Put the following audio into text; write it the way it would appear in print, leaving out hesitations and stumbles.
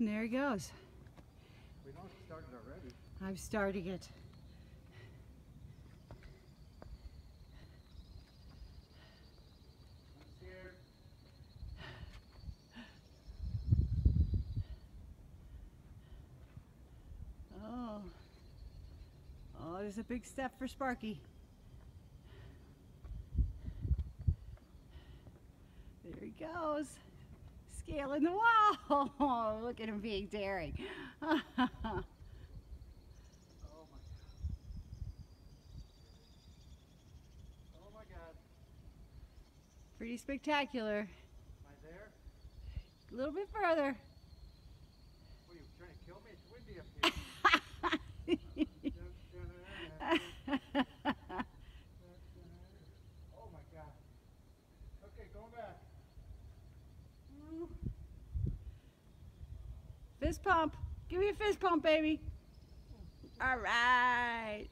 And there he goes. We know it started already. I'm starting it. I'm scared. Oh. Oh, there's a big step for Sparky. There he goes. Scaling the wall. Oh, look at him being daring. Oh my God. Oh my God. Pretty spectacular. Am I there? A little bit further. What are you trying to kill me? It's windy up here. Oh my God. Okay, going back. Woo. Fist pump. Give me a fist pump, baby. All right.